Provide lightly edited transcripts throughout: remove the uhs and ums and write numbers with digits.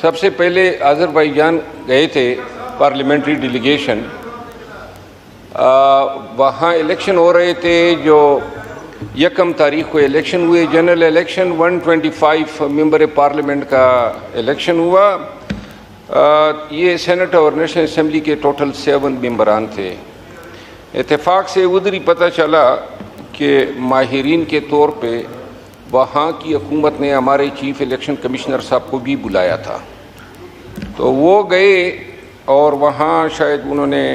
سب سے پہلے آذربائیجان گئے تھے پارلیمنٹری ڈیلیگیشن. وہاں الیکشن ہو رہے تھے. جو 1 تاریخ کو الیکشن ہوئے, جنرل الیکشن, 125 ممبر پارلیمنٹ کا الیکشن ہوا. یہ سینٹ اور نیشنل اسمبلی کے ٹوٹل 7 ممبران تھے. اتفاق سے ادھر ہی پتہ چلا کہ ماہرین کے طور پہ وہاں کی حکومت نے ہمارے چیف الیکشن کمشنر صاحب کو بھی بلایا تھا. تو وہ گئے اور وہاں شاید انہوں نے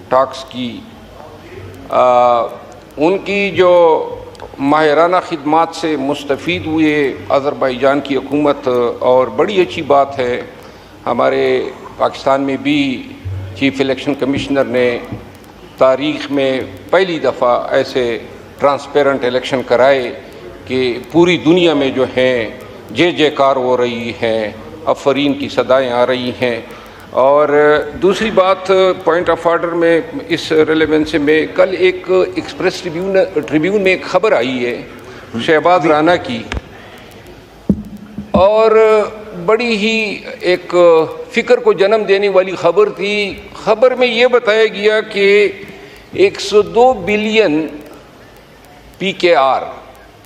ٹاکس کی. ان کی جو ماہرانہ خدمات سے مستفید ہوئے آذربائیجان کی حکومت, اور بڑی اچھی بات ہے ہمارے پاکستان میں بھی چیف الیکشن کمشنر نے تاریخ میں پہلی دفعہ ایسے ٹرانسپیرنٹ الیکشن کرائے کہ پوری دنیا میں جو ہیں جے جے کار ہو رہی ہیں, آفرین کی صدائیں آ رہی ہیں. اور دوسری بات پوائنٹ آف آرڈر میں اس ریلیونس میں کل ایک ایکسپریس ٹریبیون میں ایک خبر آئی ہے شہباز رانا کی, اور بڑی ہی ایک فکر کو جنم دینے والی خبر تھی. خبر میں یہ بتایا گیا کہ 102 بلین PKR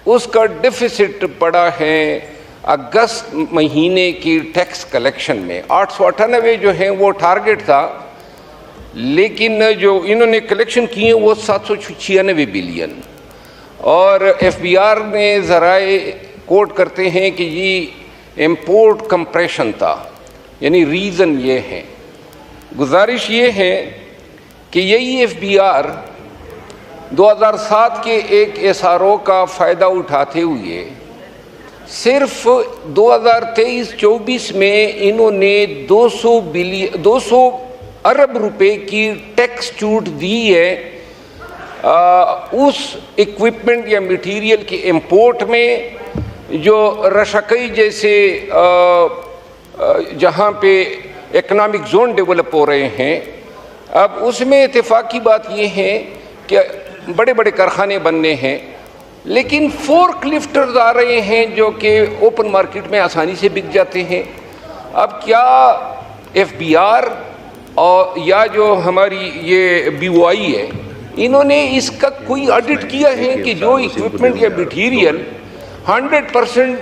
اس کا ڈیفیسٹ پڑا ہے اگست مہینے کی ٹیکس کلیکشن میں. 898 جو ہیں وہ ٹارگٹ تھا, لیکن جو انہوں نے کلیکشن کیے وہ 796 بلین. اور FBR نے ذرائع کوٹ کرتے ہیں کہ یہ امپورٹ کمپریشن تھا. یعنی ریزن یہ ہے, گزارش یہ ہے کہ یہی FBR 2007 کے ایک SRO کا فائدہ اٹھاتے ہوئے صرف 2023-24 میں انہوں نے 200 ارب روپے کی ٹیکس چھوٹ دی ہے اس ایکوپمنٹ یا میٹیریل کے امپورٹ میں جو رشکئی جیسے جہاں پہ اکنامک زون ڈیولپ ہو رہے ہیں. اب اس میں اتفاقی بات یہ ہے کہ بڑے بڑے کارخانے بننے ہیں, لیکن فورک لفٹرز آ رہے ہیں جو کہ اوپن مارکیٹ میں آسانی سے بک جاتے ہیں. اب کیا FBR اور یا جو ہماری یہ BOI ہے, انہوں نے اس کا کوئی آڈٹ کیا ہے کہ جو ایکوپمنٹ یا میٹیریل 100%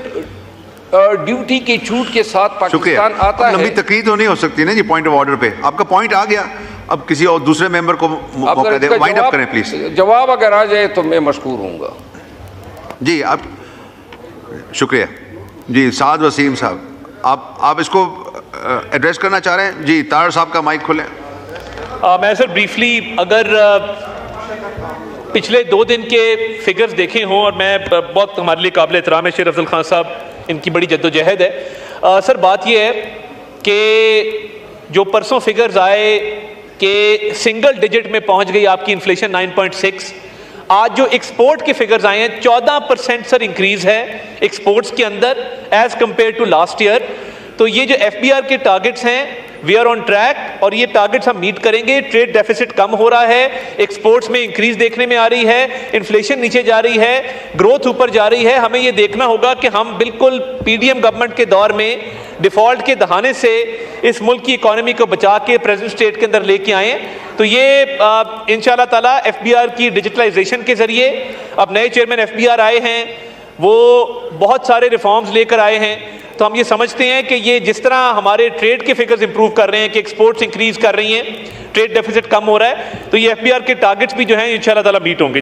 ڈیوٹی کی چھوٹ کے ساتھ پاکستان آتا ہے. لمبی تقریر تو نہیں ہو سکتی نا جی پوائنٹ آف آرڈر پہ. آپ کا پوائنٹ آ گیا, اب کسی اور دوسرے ممبر کو موقع دیں, وائنڈ اپ کریں پلیز. جواب اگر آ جائے تو میں مشکور ہوں گا. جی آپ شکریہ. جی سعد وسیم صاحب, آپ اس کو ایڈریس کرنا چاہ رہے ہیں؟ جی طاہر صاحب کا مائک کھولیں. میں سر بریفلی اگر پچھلے 2 دن کے فگرز دیکھے ہوں, اور میں بہت ہمارے لیے قابل احترام ہے شیر افضل خان صاحب, ان کی بڑی جد و جہد ہے. سر بات یہ ہے کہ جو پرسوں فگرز آئے کہ سنگل ڈیجٹ میں پہنچ گئی آپ کی انفلیشن 9.6. آج جو ایکسپورٹ کے فگرز آئے ہیں 14% سر انکریز ہے ایکسپورٹس کے اندر as compare to last year. تو یہ جو FBR کے ٹارگٹس ہیں وی آر آن ٹریک, اور یہ ٹارگٹس ہم میٹ کریں گے. ٹریڈ ڈیفیسٹ کم ہو رہا ہے, ایکسپورٹس میں انکریز دیکھنے میں آ رہی ہے, انفلیشن نیچے جا رہی ہے, گروتھ اوپر جا رہی ہے. ہمیں یہ دیکھنا ہوگا کہ ہم بالکل PDM گورنمنٹ کے دور میں ڈیفالٹ کے دہانے سے اس ملک کی اکانومی کو بچا کے پریزنٹ اسٹیٹ کے اندر لے کے آئیں. تو یہ انشاءاللہ تعالیٰ FBR کی ڈیجیٹلائزیشن کے ذریعے, اب نئے چیئرمین FBR آئے ہیں, وہ بہت سارے ریفارمز لے کر آئے ہیں. تو ہم یہ سمجھتے ہیں کہ یہ جس طرح ہمارے ٹریڈ کے فگرز امپروو کر رہے ہیں کہ ایکسپورٹس انکریز کر رہی ہیں, ٹریڈ ڈیفیسٹ کم ہو رہا ہے, تو یہ FBR کے ٹارگٹس بھی جو ہیں انشاءاللہ تعالیٰ میٹ ہوں گے.